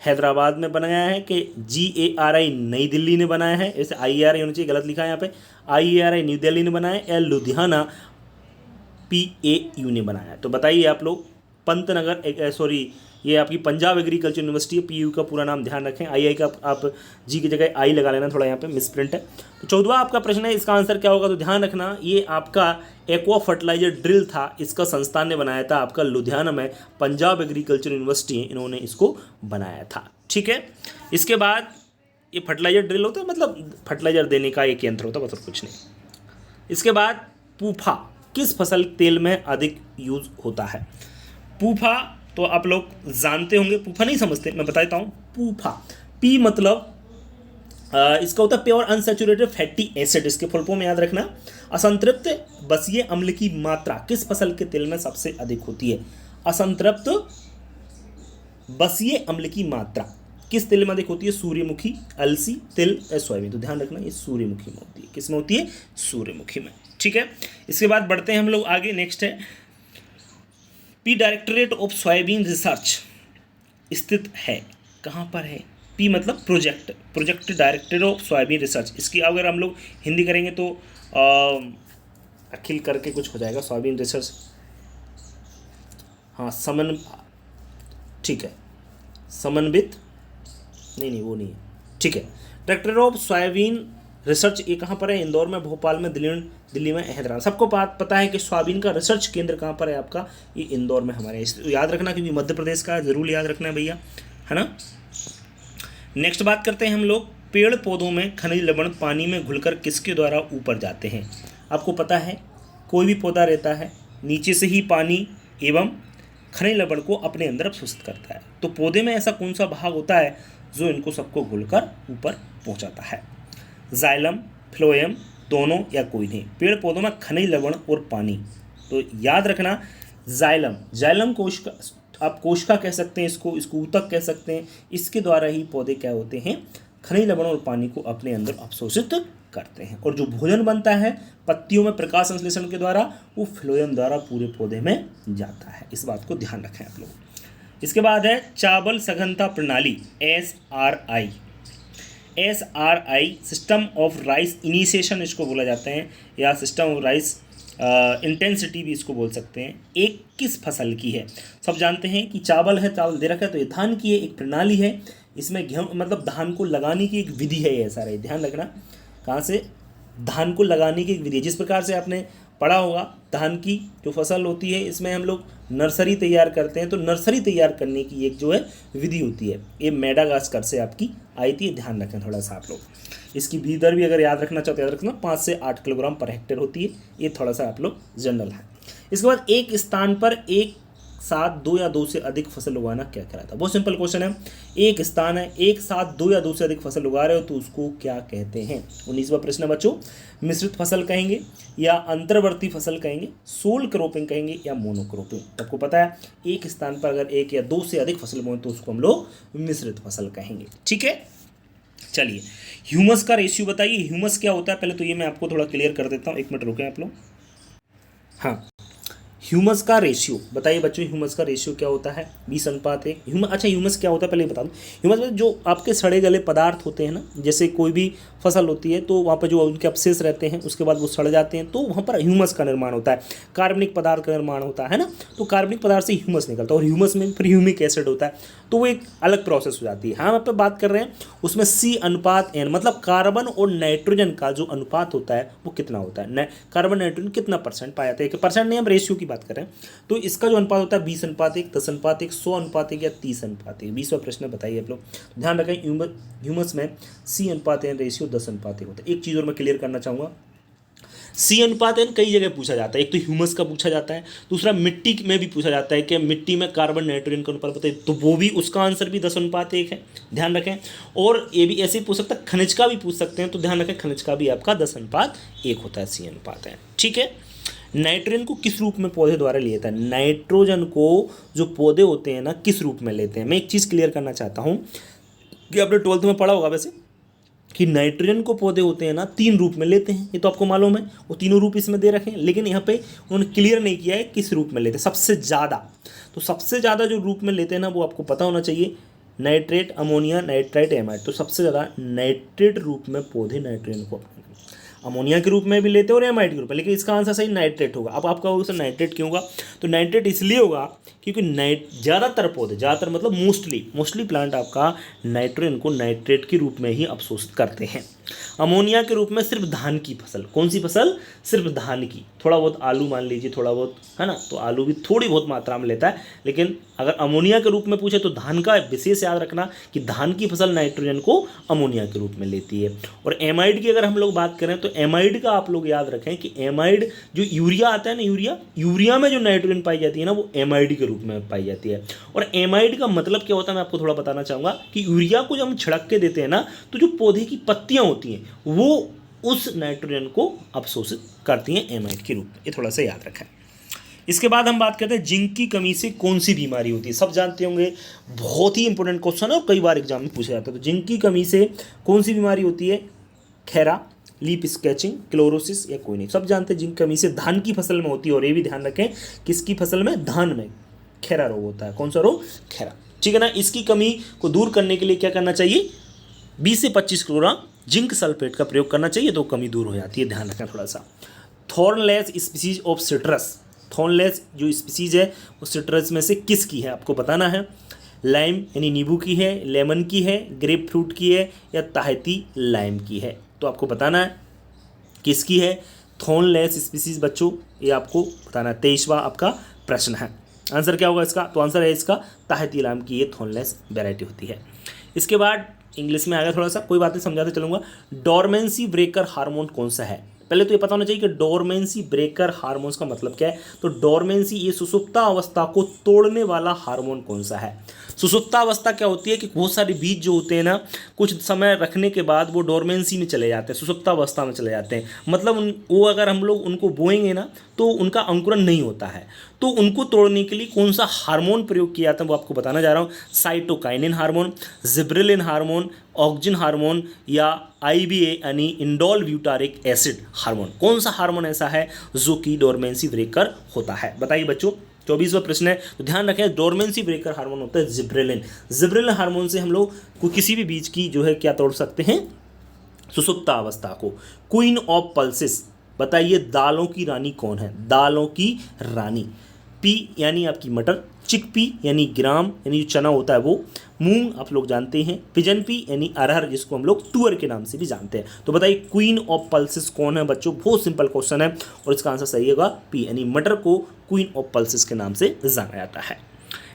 हैदराबाद में बनाया है, कि GARI नई दिल्ली ने बनाया है, ऐसे IARI होना चाहिए, गलत लिखा है यहाँ पे, IARI न्यू दिल्ली ने बनाया है, या लुधियाना PAU ने बनाया है? तो बताइए आप लोग। पंतनगर, सॉरी, ये आपकी पंजाब एग्रीकल्चर यूनिवर्सिटी है, PAU का पूरा नाम ध्यान रखें। आई का आप जी की जगह आई लगा लेना, थोड़ा यहाँ पे मिसप्रिंट है। तो 14वां आपका प्रश्न है, इसका आंसर क्या होगा? तो ध्यान रखना, ये आपका एक्वा फर्टिलाइजर ड्रिल था, इसका संस्थान ने बनाया था आपका लुधियाना में, पंजाब एग्रीकल्चर यूनिवर्सिटी, इन्होंने इसको बनाया था, ठीक है। इसके बाद ये फर्टिलाइजर ड्रिल होता है, मतलब फर्टिलाइजर देने का एक यंत्र होता है, बस कुछ नहीं। इसके बाद पूफा किस फसल तेल में अधिक यूज होता है? पूफा तो आप लोग जानते होंगे, पूफा नहीं समझते, मैं बता देता हूँ। पूफा, पी मतलब इसका होता है प्योर अनसैचुरेटेड फैटी एसिड, इसके फुल फॉर्म याद रखना। असंतृप्त बसीय अम्ल की मात्रा किस फसल के तेल में सबसे अधिक होती है? असंतृप्त बसीय अम्ल की मात्रा किस तेल में अधिक होती है? सूर्यमुखी, अलसी, तिल, सोयाबीन। तो ध्यान रखना, ये सूर्यमुखी में होती है। किस में होती है? सूर्यमुखी में, ठीक है। इसके बाद बढ़ते हैं हम लोग आगे, नेक्स्ट है, P directorate of soybean research स्थित है, कहाँ पर है? पी मतलब project directorate of soybean research. इसकी अगर हम लोग हिंदी करेंगे तो अखिल करके कुछ हो जाएगा, सोयाबीन रिसर्च, हाँ, ठीक है, समन्वित, नहीं वो नहीं है, ठीक है। डायरेक्टरेट ऑफ सोयाबीन रिसर्च, ये कहाँ पर है? इंदौर में, भोपाल में, दिल्ली में, हैदराबाद। सबको पता है कि सोयाबीन का रिसर्च केंद्र कहाँ पर है आपका? ये इंदौर में हमारे, याद रखना, क्योंकि मध्य प्रदेश का जरूर याद रखना है भैया, है ना। नेक्स्ट बात करते हैं हम लोग, पेड़ पौधों में खनिज लवण पानी में घुलकर किसके द्वारा ऊपर जाते हैं? आपको पता है, कोई भी पौधा रहता है, नीचे से ही पानी एवं खनिज लवण को अपने अंदर अवशोषित करता है। तो पौधे में ऐसा कौन सा भाग होता है जो इनको सबको घुलकर ऊपर पहुँचाता है? जाइलम, फ्लोएम, दोनों या कोई नहीं? पेड़ पौधों में खनिज लवण और पानी, तो याद रखना, जाइलम कोशिका, आप कोशिका कह सकते हैं इसको ऊतक कह सकते हैं, इसके द्वारा ही पौधे क्या होते हैं? खनिज लवण और पानी को अपने अंदर अवशोषित करते हैं। और जो भोजन बनता है पत्तियों में प्रकाश संश्लेषण के द्वारा, वो फ्लोएम द्वारा पूरे पौधे में जाता है। इस बात को ध्यान रखें आप लोग। इसके बाद है चावल सघनता प्रणाली, SRI, system of rice initiation इसको बोला जाता है, या सिस्टम ऑफ राइस इंटेंसिटी भी इसको बोल सकते हैं। एक किस फसल की है? सब जानते हैं कि चावल है, चावल दे रखा है, तो ये धान की है, एक प्रणाली है, इसमें गेहूँ मतलब धान को लगाने की एक विधि है, ये ऐसा रहे, ध्यान रखना। कहाँ से? धान को लगाने की एक विधि, जिस प्रकार से आपने पढ़ा होगा, धान की जो फसल होती है, इसमें हम लोग नर्सरी तैयार करते हैं, तो नर्सरी तैयार करने की एक जो है विधि होती है, ये मेडागास्कर से आपकी आई थी, ध्यान रखें थोड़ा सा आप लोग। इसकी बीज दर भी अगर याद रखना चाहते हैं, याद रखना, 5 से 8 किलोग्राम पर हेक्टेयर होती है, ये थोड़ा सा आप लोग जनरल है। इसके बाद एक स्थान पर एक साथ दो या दो से अधिक फसल उगाना क्या कहलाता है? बहुत सिंपल क्वेश्चन है। एक स्थान है, एक साथ दो या दो से अधिक फसल उगा रहे हो तो उसको क्या कहते हैं? 19वां प्रश्न है बच्चों, मिश्रित फसल कहेंगे या अंतर्वर्ती फसल कहेंगे, सोल क्रॉपिंग कहेंगे या मोनोक्रॉपिंग? आपको पता है एक स्थान पर अगर एक या दो से अधिक फसल बोए तो उसको हम लोग मिश्रित फसल कहेंगे। ठीक है, चलिए ह्यूमस का रेशियो बताइए, ह्यूमस क्या होता है? पहले तो ये मैं आपको थोड़ा क्लियर कर देता हूँ, एक मिनट रुके आप लोग। हाँ, ह्यूमस का रेशियो बताइए बच्चों, ह्यूमस का रेशियो क्या होता है? 20:1। अच्छा ह्यूमस क्या होता है पहले बता दूं। ह्यूमस में जो आपके सड़े गले पदार्थ होते हैं ना, जैसे कोई भी फसल होती है तो वहाँ पर जो उनके अवशेष रहते हैं उसके बाद वो सड़ जाते हैं तो वहाँ पर ह्यूमस का निर्माण होता है, कार्बनिक पदार्थ का निर्माण होता है ना। तो कार्बनिक पदार्थ से ह्यूमस निकलता है और ह्यूमस में फिर ह्यूमिक एसिड होता है, तो वो एक अलग प्रोसेस हो जाती है। हम यहाँ पर बात कर रहे हैं उसमें C/N, मतलब कार्बन और नाइट्रोजन का जो अनुपात होता है वो कितना होता है, कार्बन नाइट्रोजन कितना परसेंट पाया जाता है। परसेंट नहीं, हम रेशियो की बात कर रहे हैं। तो इसका जो अनुपात होता है 20:1, 10:1, 100:1 या 30:1। 20वां प्रश्न बताइए आप लोग। ध्यान रखें ह्यूमस में C/N रेशियो 10:1 होता है। एक चीज़ और मैं क्लियर करना चाहूँगा, C/N कई जगह पूछा जाता है। एक तो ह्यूमस का पूछा जाता है, दूसरा मिट्टी में भी पूछा जाता है कि मिट्टी में कार्बन नाइट्रोजन का अनुपात बताइए, तो वो भी उसका आंसर भी 10:1 है, ध्यान रखें। और ये भी ऐसे ही पूछ सकता है, खनिज का भी पूछ सकते हैं, तो ध्यान रखें खनिज का भी आपका 10:1 होता है, C/N। ठीक है, नाइट्रोजन को किस रूप में पौधे द्वारा लिया जाता है? नाइट्रोजन को जो पौधे होते हैं ना किस रूप में लेते हैं? मैं एक चीज़ क्लियर करना चाहता हूँ कि आपने 12th में पढ़ा होगा वैसे कि नाइट्रोजन को पौधे होते हैं ना 3 रूप में लेते हैं, ये तो आपको मालूम है। वो तीनों रूप इसमें दे रखे हैं, लेकिन यहाँ पे उन्होंने क्लियर नहीं किया है किस रूप में लेते हैं सबसे ज़्यादा। तो सबसे ज़्यादा जो रूप में लेते हैं ना वो आपको पता होना चाहिए, नाइट्रेट, अमोनिया, नाइट्राइट, एमाइड। तो सबसे ज़्यादा नाइट्रेट रूप में पौधे नाइट्रोजन को अमोनिया के रूप में भी लेते हैं और एमाइड के रूप में, लेकिन इसका आंसर सही नाइट्रेट होगा। अब आपका होगा सर नाइट्रेट क्यों होगा? तो नाइट्रेट इसलिए होगा क्योंकि ज़्यादातर पौधे, ज़्यादातर मतलब मोस्टली प्लांट आपका नाइट्रोजन को नाइट्रेट के रूप में ही अवशोषित करते हैं। अमोनिया के रूप में सिर्फ धान की फसल, कौन सी फसल? सिर्फ धान की। थोड़ा बहुत आलू मान लीजिए, थोड़ा बहुत है ना, तो आलू भी थोड़ी बहुत मात्रा में लेता है, लेकिन अगर अमोनिया के रूप में पूछे तो धान का विशेष याद रखना कि धान की फसल नाइट्रोजन को अमोनिया के रूप में लेती है। और एमाइड की अगर हम लोग बात करें तो एमाइड का आप लोग याद रखें कि एमाइड जो यूरिया आता है ना, यूरिया में जो नाइट्रोजन पाई जाती है ना वो एमाइड के रूप में पाई जाती है। और एमाइड का मतलब क्या होता है मैं आपको थोड़ा बताना चाहूँगा कि यूरिया को जब हम छिड़क के देते हैं ना तो जो पौधे की पत्तियाँ होती हैं वो उस नाइट्रोजन को अवशोषित करती हैं एमाइड के रूप में, ये थोड़ा सा याद रखें। इसके बाद हम बात करते हैं जिंक की कमी से कौन सी बीमारी होती है? सब जानते होंगे, बहुत ही इंपॉर्टेंट क्वेश्चन है और कई बार एग्जाम में पूछा जाता है। तो जिंक की कमी से कौन सी बीमारी होती है? खैरा, लीफ स्केचिंग, क्लोरोसिस या कोई नहीं? सब जानते हैं जिंक कमी से धान की फसल में होती है। और ये भी ध्यान रखें किसकी फसल में? धान में खैरा रोग होता है। कौन सा रोग? खैरा। ठीक है ना। इसकी कमी को दूर करने के लिए क्या करना चाहिए? 20 से 25 किलोग्राम जिंक सल्फेट का प्रयोग करना चाहिए तो कमी दूर हो जाती है, ध्यान रखना थोड़ा सा। थॉर्नलेस स्पीसीज ऑफ सिट्रस, थॉर्नलेस जो स्पीसीज है वो सिट्रस में से किसकी है आपको बताना है। लाइम यानी नींबू की है, लेमन की है, ग्रेप फ्रूट की है या ताहिती लाइम की है? तो आपको बताना है किसकी है थॉर्नलेस स्पीसीज बच्चों, ये आपको बताना है। 23वां आपका प्रश्न है। आंसर क्या होगा इसका? तो आंसर है इसका ताहिती लाइम की ये थॉर्नलेस वेराइटी होती है। इसके बाद इंग्लिश में आ गया थोड़ा सा, कोई बात नहीं समझाते चलूँगा। डोरमेंसी ब्रेकर हार्मोन कौन सा है? पहले तो ये पता होना चाहिए कि डोरमेंसी ब्रेकर हार्मोन्स का मतलब क्या है। तो डोरमेंसी ये सुसुप्ता अवस्था को तोड़ने वाला हार्मोन कौन सा है? सुसुप्ता अवस्था क्या होती है कि बहुत सारे बीज जो होते हैं ना कुछ समय रखने के बाद वो डोरमेंसी में चले जाते हैं, सुसुप्ता अवस्था में चले जाते हैं। मतलब वो अगर हम लोग उनको बोएंगे ना तो उनका अंकुरन नहीं होता है। तो उनको तोड़ने के लिए कौन सा हार्मोन प्रयोग किया जाता है वो आपको बताना जा रहा हूँ। Cytokinin hormone, gibberellin hormone, auxin hormone या IBA यानी इंडोल ब्यूटारिक एसिड हार्मोन? कौन सा हार्मोन ऐसा है जो कि डोरमेंसी ब्रेकर होता है? बताइए बच्चों। 24वां प्रश्न है। तो ध्यान रखें डोरमेंसी ब्रेकर हार्मोन होता है जिब्रेलिन। जिब्रेलिन हार्मोन से हम लोग को किसी भी बीज की जो है क्या तोड़ सकते हैं? सुसुप्ता अवस्था को। क्वीन ऑफ पल्सेस, बताइए दालों की रानी कौन है? दालों की रानी पी यानी आपकी मटर, चिकपी यानी ग्राम यानी जो चना होता है वो, मूंग आप लोग जानते हैं, पिजन पी यानी अरहर जिसको हम लोग तुअर के नाम से भी जानते हैं। तो बताइए क्वीन ऑफ पल्सेस कौन है बच्चों? बहुत सिंपल क्वेश्चन है और इसका आंसर सही होगा पी यानी मटर को क्वीन ऑफ पल्सेस के नाम से जाना जाता है।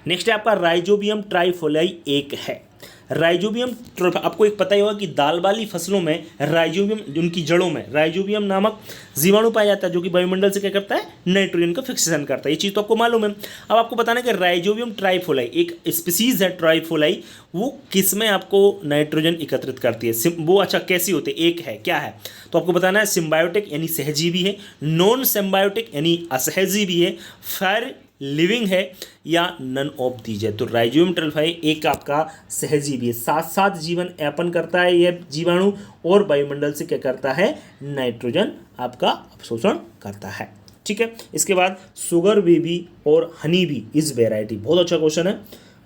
नेक्स्ट है आपका राइजोबियम ट्राइफोलाई एक है। राइजोबियम आपको एक पता ही होगा कि दाल वाली फसलों में राइजोबियम, उनकी जड़ों में राइजोबियम नामक जीवाणु पाया जाता है जो कि वायुमंडल से क्या करता है, नाइट्रोजन का फिक्सेशन करता है। ये चीज़ तो आपको मालूम है। अब आपको बताना है कि राइजोबियम ट्राइफोलाई एक स्पीसीज है ट्राइफोलाई, वो किस में आपको नाइट्रोजन एकत्रित करती है, वो अच्छा कैसी होती है, एक है क्या है, तो आपको बताना है सिम्बायोटिक यानी सहजीवी है, नॉन सिम्बायोटिक यानी असहजीवी है, फायर लिविंग है या नन ऑफ दीज है। तो राइजोबियम ट्राइफोलाई एक आपका सहजीवी है, साथ साथ जीवन यापन करता है यह जीवाणु और वायुमंडल से क्या करता है, नाइट्रोजन आपका अवशोषण करता है। ठीक है, इसके बाद शुगर बेबी और हनी बी इज वेराइटी, बहुत अच्छा क्वेश्चन है,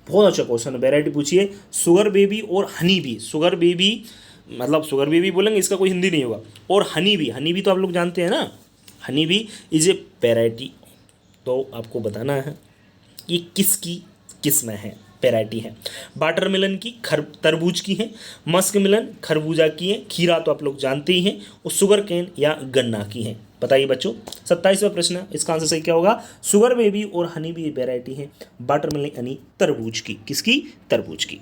बहुत अच्छा क्वेश्चन है, वेराइटी पूछिए शुगर बेबी और हनी बी। शुगर बेबी मतलब शुगर बेबी बोलेंगे, इसका कोई हिंदी नहीं होगा, और हनी बी तो आप लोग जानते हैं ना, honey bee is a variety. तो आपको बताना है कि किसकी किस्म है, वैरायटी है। वाटरमेलन की तरबूज की है, मस्क मिलन खरबूजा की है, खीरा तो आप लोग जानते ही हैं, और शुगर केन या गन्ना की है। बताइए बच्चों, 27वां प्रश्न है, इसका आंसर सही क्या होगा, शुगर बेबी और हनी बी वैरायटी है वाटरमेलन यानी तरबूज की, किसकी, तरबूज की।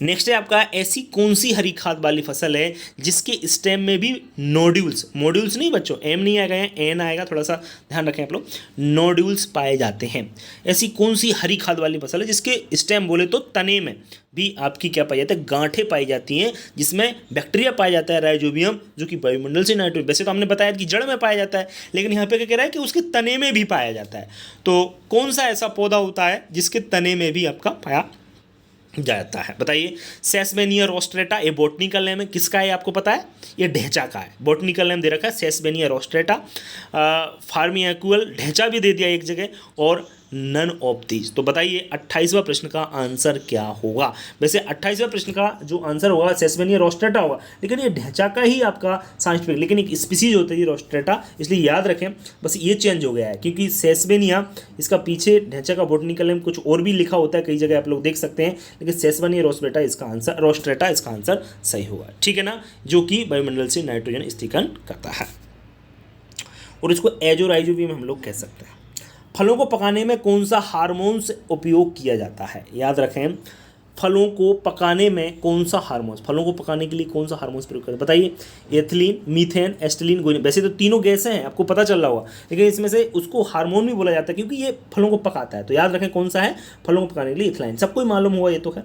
नेक्स्ट है आपका, ऐसी कौन सी हरी खाद वाली फसल है जिसके स्टेम में भी नोड्यूल्स, मॉड्यूल्स नहीं बच्चों, एम नहीं आएगा, एन आएगा, थोड़ा सा ध्यान रखें आप लोग, नोड्यूल्स पाए जाते हैं। ऐसी कौन सी हरी खाद वाली फसल है जिसके स्टेम बोले तो तने में भी आपकी क्या पाई जाती है, गांठें पाई जाती हैं, जिसमें बैक्टीरिया पाया जाता है राइजोबियम, जो कि वायुमंडल से नाइट्रोजन, वैसे तो हमने बताया कि जड़ में पाया जाता है, लेकिन यहाँ पे क्या कह रहा है कि उसके तने में भी पाया जाता है। तो कौन सा ऐसा पौधा होता है जिसके तने में भी आपका पाया जाता है, बताइए। सेसबेनिया रोस्ट्रेटा, ये बॉटनिकल नेम है, किसका है आपको पता है, ये ढेंचा का है, बॉटनिकल नेम दे रखा है सेसबेनिया रोस्ट्रेटा। फार्मियाक्यूल ढेंचा भी दे दिया एक जगह, और नन ऑफ दीज। तो बताइए 28वां प्रश्न का आंसर क्या होगा। वैसे 28वें प्रश्न का जो आंसर होगा सेसबेनिया रोस्ट्रेटा होगा, लेकिन ये ढेंचा का ही आपका साइंटिफिक, लेकिन एक स्पीसीज होती है रोस्ट्रेटा, इसलिए याद रखें, बस ये चेंज हो गया है क्योंकि सेसबेनिया, इसका पीछे ढेंचा का बॉटनिकल नेम कुछ और भी लिखा होता है, कई जगह आप लोग देख सकते हैं, लेकिन सेसबेनिया रोस्ट्रेटा इसका आंसर, रोस्ट्रेटा इसका आंसर सही होगा, ठीक है ना, जो कि वायुमंडल से नाइट्रोजन स्थिरीकरण करता है, और इसको एजोराइजोबियम हम लोग कह सकते हैं। फलों को पकाने में कौन सा हार्मोन्स उपयोग किया जाता है, याद रखें, फलों को पकाने में कौन सा हार्मोन्स, फलों को पकाने के लिए कौन सा हार्मोन्स प्रयोग करते हैं, बताइए। Ethylene, methane, acetylene, guanine. वैसे तो तीनों गैसें हैं, आपको पता चल रहा होगा, लेकिन इसमें से उसको हार्मोन भी बोला जाता है क्योंकि ये फलों को पकाता है। तो याद रखें कौन सा है, फलों को पकाने के लिए एथिलीन, सबको ही मालूम हुआ ये तो है।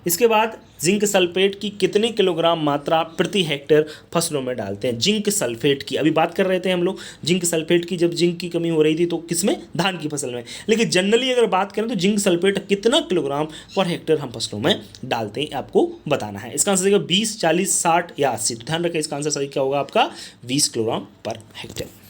इसके बाद जिंक सल्फेट की कितने किलोग्राम मात्रा प्रति हेक्टेयर फसलों में डालते हैं। जिंक सल्फेट की अभी बात कर रहे थे हम लोग, जिंक सल्फेट की, जब जिंक की कमी हो रही थी तो किसमें, धान की फसल में, लेकिन जनरली अगर बात करें तो जिंक सल्फेट कितना किलोग्राम पर हेक्टेयर हम फसलों में डालते हैं, आपको बताना है। इसका आंसर 20, 40, 60 या 80। तो ध्यान रखें, इसका आंसर सही क्या होगा आपका, 20 किलोग्राम पर हेक्टेयर।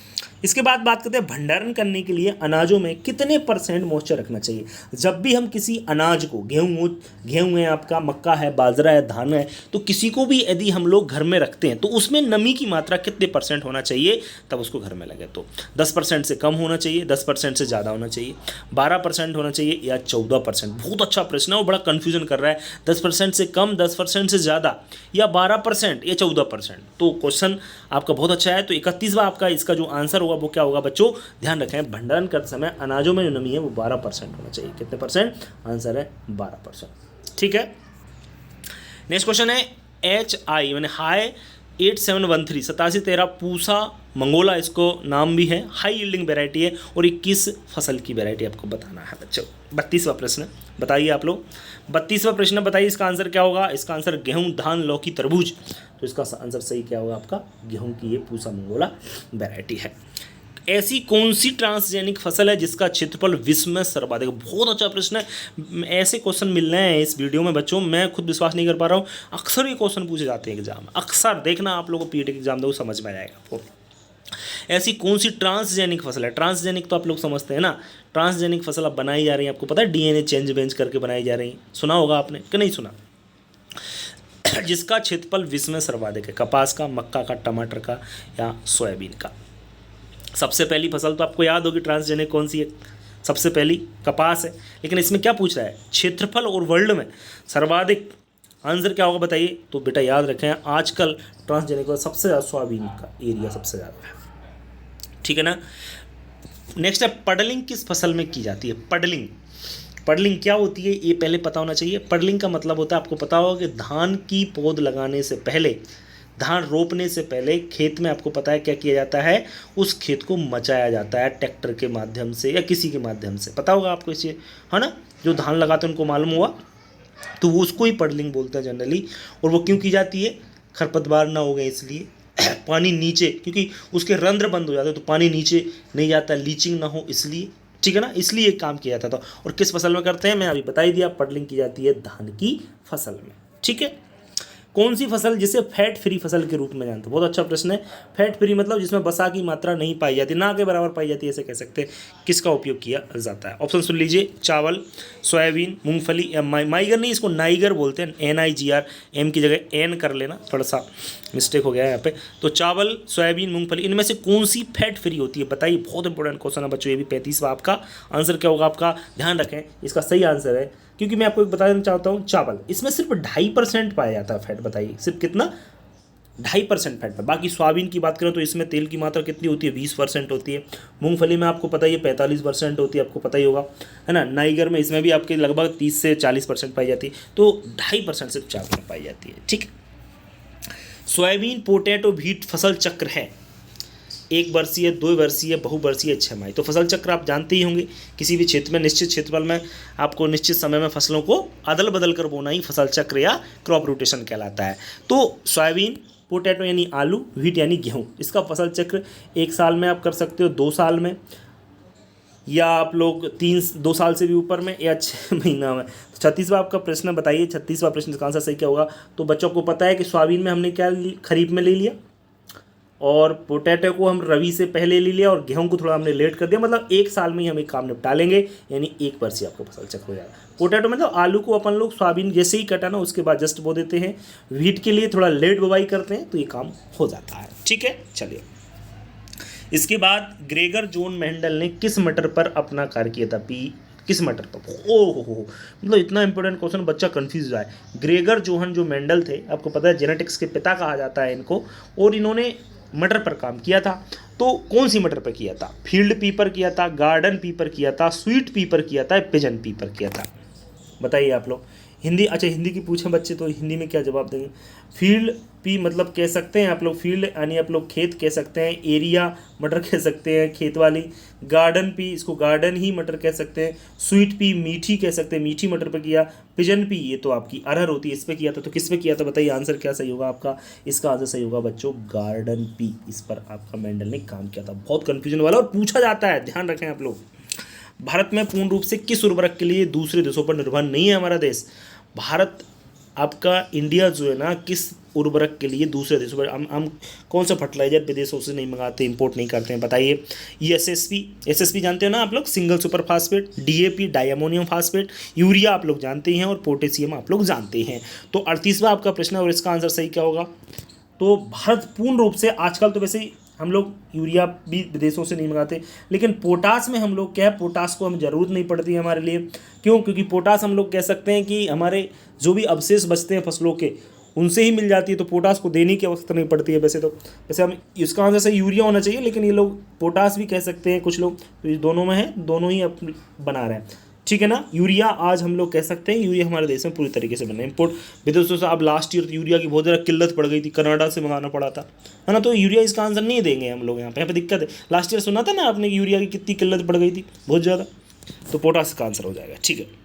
इसके बाद बात करते हैं भंडारण करने के लिए अनाजों में कितने % मॉइस्चर रखना चाहिए। जब भी हम किसी अनाज को, गेहूँ है आपका, मक्का है, बाजरा है, धान है, तो किसी को भी यदि हम लोग घर में रखते हैं तो उसमें नमी की मात्रा कितने % होना चाहिए तब उसको घर में लगे। तो 10% से कम होना चाहिए, 10% से ज़्यादा होना चाहिए, 12% होना चाहिए या 14%। बहुत अच्छा प्रश्न है, वो बड़ा कन्फ्यूजन कर रहा है, 10% से कम, 10% से ज़्यादा, या 12% या 14%। तो क्वेश्चन आपका बहुत अच्छा है। तो 31वां आपका इसका जो आंसर होगा वो क्या होगा बच्चों, ध्यान रखें, भंडारण करते समय अनाजों में जो नमी है वो 12% होना चाहिए। कितने %? आंसर है 12%, ठीक है। नेक्स्ट क्वेश्चन है HI मैंने हाई 8713 8713 पूसा मंगोला, इसको नाम भी है, हाई यील्डिंग वेराइटी है, और 21 फसल की वेराइटी आपको बताना है बच्चों। 32वां प्रश्न बताइए आप लोग, 32वां प्रश्न बताइए, इसका आंसर क्या होगा। इसका आंसर गेहूं, धान, लौकी, तरबूज। तो इसका आंसर सही क्या होगा आपका, गेहूं की ये पूसा मंगोला वेराइटी है। ऐसी कौन सी ट्रांसजेनिक फसल है जिसका क्षेत्रफल विश्व में सर्वाधिक। बहुत अच्छा प्रश्न है, ऐसे क्वेश्चन मिल रहे हैं इस वीडियो में बच्चों, मैं खुद विश्वास नहीं कर पा रहा हूँ। अक्सर ये क्वेश्चन पूछे जाते हैं एग्जाम में, अक्सर देखना आप लोगों को पीटी एग्जाम दो समझ में आ जाएगा आपको। ऐसी कौन सी ट्रांसजेनिक फसल है, ट्रांसजेनिक तो आप लोग समझते हैं ना, ट्रांसजेनिक फसल अब बनाई जा रही है, आपको पता है DNA चेंज बेंच करके बनाई जा रही है, सुना होगा आपने कि नहीं सुना। जिसका क्षेत्रफल विश्व में सर्वाधिक है, कपास का, मक्का का, टमाटर का या सोयाबीन का। सबसे पहली फसल तो आपको याद होगी ट्रांसजेनिक कौन सी है, सबसे पहली कपास है, लेकिन इसमें क्या पूछ रहा है, क्षेत्रफल और वर्ल्ड में सर्वाधिक। आंसर क्या होगा बताइए। तो बेटा याद रखें, आजकल ट्रांसजेनिक का सबसे ज़्यादा सोयाबीन का एरिया सबसे ज़्यादा है, ठीक है ना। नेक्स्ट है पडलिंग किस फसल में की जाती है। पडलिंग, पर्लिंग क्या होती है ये पहले पता होना चाहिए। पर्लिंग का मतलब होता है, आपको पता होगा कि धान की पौध लगाने से पहले, धान रोपने से पहले खेत में आपको पता है क्या किया जाता है, उस खेत को मचाया जाता है ट्रैक्टर के माध्यम से या किसी के माध्यम से, पता होगा आपको इसे, है ना। जो धान लगाते हैं उनको मालूम हुआ, तो वो उसको ही पर्लिंग बोलते हैं जनरली। और वो क्यों की जाती है, खरपतवार ना हो गए इसलिए, पानी नीचे, क्योंकि उसके रंध्र बंद हो जाते हैं तो पानी नीचे नहीं जाता, लीचिंग ना हो इसलिए, ठीक है ना, इसलिए एक काम किया जाता था। और किस फसल में करते हैं, मैं अभी बता ही दिया, पर्लिंग की जाती है धान की फसल में, ठीक है। कौन सी फसल जिसे फैट फ्री फसल के रूप में जानते हैं, बहुत अच्छा प्रश्न है। फैट फ्री मतलब जिसमें वसा की मात्रा नहीं पाई जाती, ना के बराबर पाई जाती है, ऐसे कह सकते हैं। किसका उपयोग किया जाता है, ऑप्शन सुन लीजिए, चावल, सोयाबीन, मूंगफली या माइगर नहीं, इसको नाइगर बोलते हैं, NIGR, एम की जगह एन कर लेना, थोड़ा सा मिस्टेक हो गया है यहाँ पे। तो चावल, सोयाबीन, मूंगफली, इनमें से कौन सी फैट फ्री होती है बताइए, बहुत इंपॉर्टेंट क्वेश्चन है बच्चों, ये भी 35वां आपका आंसर क्या होगा आपका, ध्यान रखें इसका सही आंसर है, क्योंकि मैं आपको एक बता देना चाहता हूँ, चावल, इसमें सिर्फ 2.5% पाया जाता है फैट, बताइए सिर्फ कितना, 2.5% फैट है। बाकी सोयाबीन की बात करें तो इसमें तेल की मात्रा कितनी होती है, 20% होती है। मूंगफली में आपको पता ही है 45% होती है, आपको पता ही होगा, है ना। नाइगर में इसमें भी आपके लगभग 30 से 40% पाई जाती है, तो 2.5% सिर्फ चावल में पाई जाती है, ठीक। सोयाबीन, पोटैटो, व्हीट फसल चक्र है, 1 वर्षीय, 2 वर्षीय, बहुवर्षीय, 6 तो फसल चक्र आप जानते ही होंगे, किसी भी क्षेत्र में निश्चित क्षेत्रफल में आपको निश्चित समय में फसलों को अदल बदल कर बोना ही फसल चक्र या क्रॉप रोटेशन कहलाता है। तो सोयाबीन, पोटैटो यानी आलू, व्हीट यानी गेहूं, इसका फसल चक्र 1 साल में आप कर सकते हो, 2 साल में, या आप लोग 2 साल से भी ऊपर में, या 6 महीना में। तो 36वां आपका प्रश्न बताइए, 36वां प्रश्न का आंसर सही क्या होगा। तो बच्चों को पता है कि सोयाबीन में हमने क्या खरीफ में ले लिया, और पोटैटो को हम रबी से पहले ले लिया, और गेहूं को थोड़ा हमने लेट कर दिया, मतलब 1 साल में ही हम एक काम निपटा लेंगे, यानी 1 वर्षीय आपको फसल चक्र हो जाएगा। पोटैटो मतलब आलू को अपन लोग सोयाबीन जैसे ही कटा ना उसके बाद जस्ट बो देते हैं, व्हीट के लिए थोड़ा लेट बुवाई करते हैं, तो ये काम हो जाता है, ठीक है। चलिए, इसके बाद ग्रेगर जोन मेंडल ने किस मटर पर अपना कार्य किया था, किस मटर पर, हो मतलब इतना इंपॉर्टेंट क्वेश्चन, बच्चा कंफ्यूज है। ग्रेगर जोहन जो मेंडल थे, आपको पता है जेनेटिक्स के पिता कहा जाता है इनको, और इन्होंने मटर पर काम किया था। तो कौन सी मटर पर किया था, फील्ड पी पर किया था, गार्डन पी पर किया था, स्वीट पी पर किया था, पिजन पी पर किया था, बताइए आप लोग। हिंदी, अच्छा हिंदी की पूछें बच्चे तो हिंदी में क्या जवाब देंगे। फील्ड पी मतलब कह सकते हैं आप लोग, फील्ड यानी आप लोग खेत कह सकते हैं, एरिया मटर कह सकते हैं खेत वाली, गार्डन पी इसको गार्डन ही मटर कह सकते हैं, स्वीट पी मीठी कह सकते हैं, मीठी मटर पर किया, पिजन पी ये तो आपकी अरहर होती है, इस पर किया था। तो किस पे किया था बताइए, आंसर क्या सही होगा आपका, इसका आंसर सही होगा बच्चों गार्डन पी, इस पर आपका मेंडल ने काम किया था। बहुत कन्फ्यूजन वाला और पूछा जाता है, ध्यान रखें आप लोग। भारत में पूर्ण रूप से किस उर्वरक के लिए दूसरे देशों पर निर्भर नहीं है हमारा देश, भारत आपका इंडिया जो है ना, किस उर्वरक के लिए दूसरे देशों पर, हम कौन सा फर्टिलाइजर विदेशों से नहीं मंगाते, इंपोर्ट नहीं करते हैं, बताइए। ये एसएसपी जानते हो ना आप लोग, single super phosphate, DAP di ammonium phosphate, urea आप लोग जानते ही हैं, और पोटेशियम आप लोग जानते हैं। तो 38वां आपका प्रश्न है, और इसका आंसर सही क्या होगा। तो भारत पूर्ण रूप से, आजकल तो वैसे ही हम लोग यूरिया भी विदेशों से नहीं मंगाते, लेकिन पोटास में हम लोग क्या है, पोटास को हम ज़रूरत नहीं पड़ती है हमारे लिए, क्यों, क्योंकि पोटास हम लोग कह सकते हैं कि हमारे जो भी अवशेष बचते हैं फसलों के उनसे ही मिल जाती है, तो पोटास को देने की आवश्यकता नहीं पड़ती है। वैसे तो वैसे हम इसका आंसर से यूरिया होना चाहिए, लेकिन ये लोग पोटास भी कह सकते हैं कुछ लोग, तो ये दोनों में है, दोनों ही बना रहे हैं, ठीक है ना। यूरिया आज हम लोग कह सकते हैं, यूरिया हमारे देश में पूरी तरीके से बना है, इंपोर्ट विदेशों से। अब लास्ट ईयर यूरिया की बहुत ज़्यादा किल्लत पड़ गई थी, कनाडा से मंगाना पड़ा था, है ना। तो यूरिया इसका आंसर नहीं देंगे हम लोग, यहाँ पे दिक्कत है। लास्ट ईयर सुना था ना आपने, यूरिया की कितनी किल्लत पड़ गई थी, बहुत ज़्यादा, तो पोटास का आंसर हो जाएगा, ठीक है।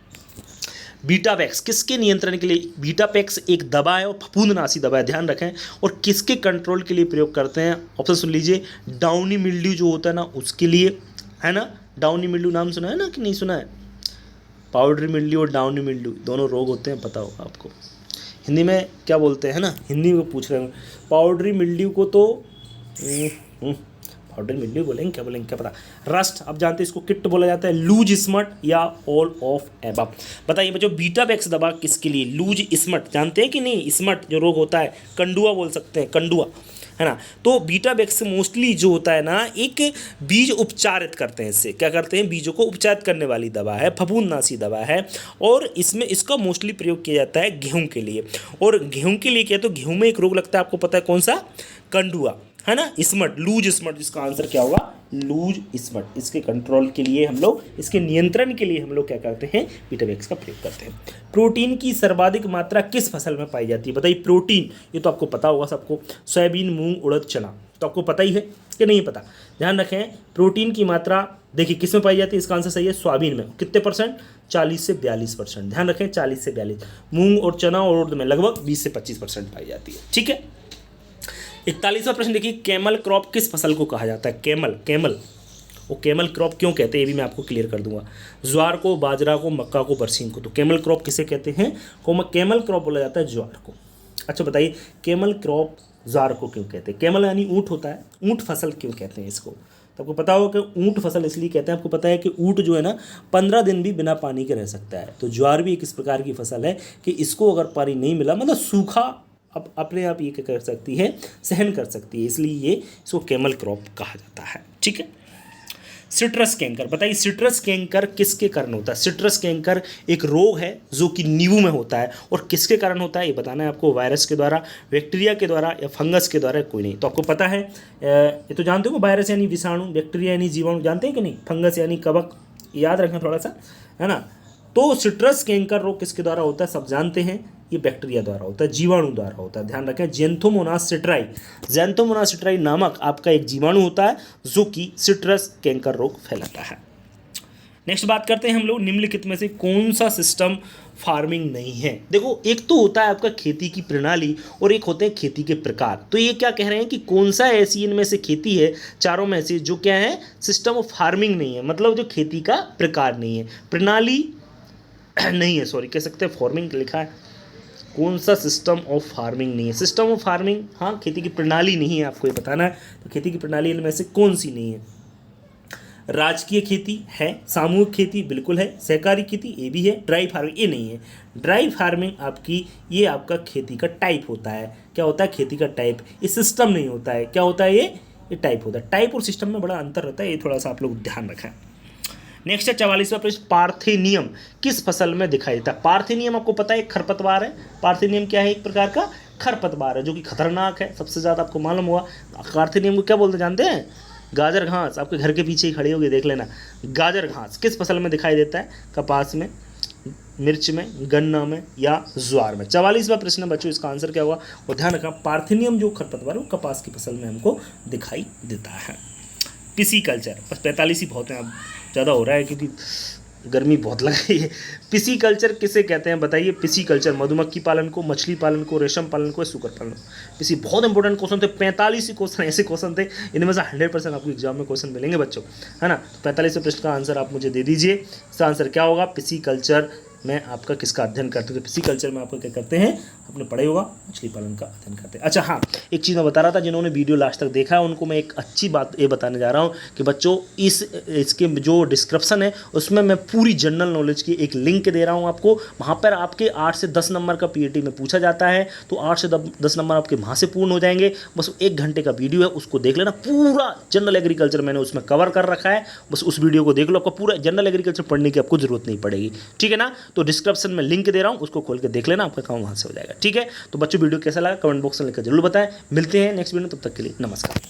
बीटापैक्स किसके नियंत्रण के लिए, बीटापैक्स एक दवा है और फफूंदनाशी दवा है, ध्यान रखें, और किसके कंट्रोल के लिए प्रयोग करते हैं, ऑप्शन सुन लीजिए। डाउनी मिल्ड्यू जो होता है ना उसके लिए, है ना, डाउनी मिल्ड्यू नाम सुना है ना कि नहीं सुना है, पाउडरी मिल्ड्यू और डाउनी मिल्ड्यू दोनों रोग होते हैं, पता होगा आपको। हिंदी में क्या बोलते हैं, है ना, हिंदी में पूछ रहे हैं। पाउडरी मिल्ड्यू को तो पाउडरी मिल्ड्यू बोलेंगे, क्या बोलेंगे क्या पता। रस्ट अब जानते हैं, इसको किट बोला जाता है, लूज स्मट या ऑल ऑफ एबव। बताइए बच्चों, बीटापैक्स दवा किसके लिए, लूज स्मट जानते हैं कि नहीं, स्मट जो रोग होता है, कंडुआ बोल सकते हैं, कंडुआ, है ना। तो बीटापैक्स मोस्टली जो होता है ना, एक बीज उपचारित करते हैं, इससे क्या करते हैं, बीजों को उपचारित करने वाली दवा है, फफूंदनाशी दवा है, और इसमें इसका मोस्टली प्रयोग किया जाता है गेहूं के लिए। और गेहूं के लिए क्या, तो गेहूं में एक रोग लगता है, आपको पता है कौन सा, कंडुआ, है ना, स्मट, लूज स्मट, जिसका आंसर क्या होगा, लूज स्पॉट। इसके कंट्रोल के लिए हम लोग, इसके नियंत्रण के लिए हम लोग क्या करते हैं, वीटावेक्स का प्रयोग करते हैं। प्रोटीन की सर्वाधिक मात्रा किस फसल में पाई जाती है, बताइए। प्रोटीन, ये तो आपको पता होगा सबको, सोयाबीन, मूंग, उड़द, चना, तो आपको पता ही है कि नहीं पता। ध्यान रखें, प्रोटीन की मात्रा देखिए किस में पाई जाती है, इसका आंसर सही है सोयाबीन में। कितने परसेंट, 40 से 42%। ध्यान रखें 40 से 42। मूंग और चना और उड़द में लगभग 20 से 25% पाई जाती है। ठीक है। 41वां प्रश्न देखिए, कैमल क्रॉप किस फसल को कहा जाता है। कैमल वो कैमल क्रॉप क्यों कहते हैं, ये भी मैं आपको क्लियर कर दूंगा। ज्वार को, बाजरा को, मक्का को, बरसीम को, तो कैमल क्रॉप किसे कहते हैं, कैमल क्रॉप बोला जाता है ज्वार को। अच्छा बताइए, कैमल क्रॉप ज्वार को क्यों कहते हैं। कैमल यानी ऊँट होता है, ऊँट फसल क्यों कहते हैं इसको, तो आपको पता होगा कि ऊँट फसल इसलिए कहते हैं, आपको पता है कि ऊँट जो है ना 15 दिन भी बिना पानी के रह सकता है। तो ज्वार भी एक इस प्रकार की फसल है कि इसको अगर पानी नहीं मिला, मतलब सूखा अब अपने आप ये क्या कर सकती है, सहन कर सकती है, इसलिए ये इसको कैमल क्रॉप कहा जाता है। ठीक है। सिट्रस कैंकर, बताइए सिट्रस कैंकर किसके कारण होता है। सिट्रस कैंकर एक रोग है जो कि नींबू में होता है, और किसके कारण होता है ये बताना है आपको। वायरस के द्वारा, बैक्टीरिया के द्वारा या फंगस के द्वारा, कोई नहीं। तो आपको पता है, ये तो जानते हो, वायरस यानी विषाणु, बैक्टीरिया यानी जीवाणु, जानते हैं कि नहीं, फंगस यानी कवक, याद रखना थोड़ा सा, है ना। तो सिट्रस कैंकर रोग किसके द्वारा होता है, सब जानते हैं, ये बैक्टीरिया द्वारा होता है, जीवाणु द्वारा होता है। ध्यान रखें, ज़ैंथोमोनास सिट्राई नामक आपका एक जीवाणु होता है जो कि सिट्रस कैंकर रोग फैलाता है। नेक्स्ट बात करते हैं हम लोग, निम्नलिखित में से कौन सा सिस्टम फार्मिंग नहीं है। देखो, एक तो होता है आपका खेती की प्रणाली और एक होते हैं खेती के प्रकार। तो ये क्या कह रहे हैं कि कौन सा ऐसी इनमें से खेती है चारों में से जो क्या है, सिस्टम ऑफ फार्मिंग नहीं है, मतलब जो खेती का प्रकार नहीं है, प्रणाली नहीं है, सॉरी कह सकते हैं फार्मिंग लिखा है, कौन सा सिस्टम ऑफ फार्मिंग नहीं है। सिस्टम ऑफ फार्मिंग, हाँ, खेती की प्रणाली नहीं है, आपको ये बताना है। तो खेती की प्रणाली इनमें से कौन सी नहीं है। राजकीय खेती है, सामूहिक खेती बिल्कुल है, सहकारी खेती ये भी है, ड्राई फार्मिंग ये नहीं है। ड्राई फार्मिंग आपकी, ये आपका खेती का टाइप होता है। क्या होता है, खेती का टाइप, ये सिस्टम नहीं होता है। क्या होता है ये टाइप होता है। टाइप और सिस्टम में बड़ा अंतर रहता है, ये थोड़ा सा आप लोग ध्यान रखें। नेक्स्ट है 44वां प्रश्न, पार्थेनियम किस फसल में दिखाई देता है। पार्थेनियम आपको पता है खरपतवार है। पार्थेनियम क्या है, एक प्रकार का खरपतवार है जो कि खतरनाक है, सबसे ज़्यादा आपको मालूम होगा। पार्थेनियम को क्या बोलते हैं जानते हैं, गाजर घास। आपके घर के पीछे ही खड़ी होगी, देख लेना। गाजर घास किस फसल में दिखाई देता है, कपास में, मिर्च में, गन्ना में या ज्वार में। 44वां प्रश्न बच्चों, इसका आंसर क्या हुआ, और ध्यान रखना, पार्थेनियम जो खरपतवार है वो कपास की फसल में हमको दिखाई देता है। पिसीकल्चर, बस 45 ही बहुत हैं, अब ज़्यादा हो रहा है क्योंकि गर्मी बहुत लग रही है। पिसीकल्चर किसे कहते हैं बताइए। पिसीकल्चर मधुमक्खी पालन को, मछली पालन को, रेशम पालन को, सुकर पालन को। पिसी बहुत इंपॉर्टेंट क्वेश्चन थे, 45 क्वेश्चन ऐसे क्वेश्चन थे, इनमें से 100% आपको एग्जाम में क्वेश्चन मिलेंगे बच्चों, है ना। तो 45वें प्रश्न का आंसर आप मुझे दे दीजिए। इसका आंसर क्या होगा, पिसीकल्चर में आपका किसका अध्ययन करते हैं। तो पिसीकल्चर में आपका क्या करते हैं, आपने पढ़े होगा, मछली पालन का अध्ययन करते हैं। अच्छा हाँ, एक चीज़ मैं बता रहा था, जिन्होंने वीडियो लास्ट तक देखा है उनको मैं एक अच्छी बात ये बताने जा रहा हूँ कि बच्चों इसके जो डिस्क्रिप्शन है उसमें मैं पूरी जनरल नॉलेज की एक लिंक दे रहा हूँ आपको। वहाँ पर आपके 8 से 10 नंबर का पीएटी में पूछा जाता है, तो 8 से 10 नंबर आपके वहाँ से पूर्ण हो जाएंगे। बस 1 घंटे का वीडियो है, उसको देख लेना। पूरा जनरल एग्रीकल्चर मैंने उसमें कवर कर रखा है, बस उस वीडियो को देख लो, आपको पूरा जनरल एग्रीकल्चर पढ़ने की आपको जरूरत नहीं पड़ेगी। ठीक है ना। तो डिस्क्रिप्शन में लिंक दे रहा हूँ, उसको खोल के देख लेना, आपका काम वहाँ से हो जाएगा। ठीक है। तो बच्चों वीडियो कैसा लगा कमेंट बॉक्स में लिखकर जरूर बताएं। मिलते हैं नेक्स्ट वीडियो, तब तक के लिए नमस्कार।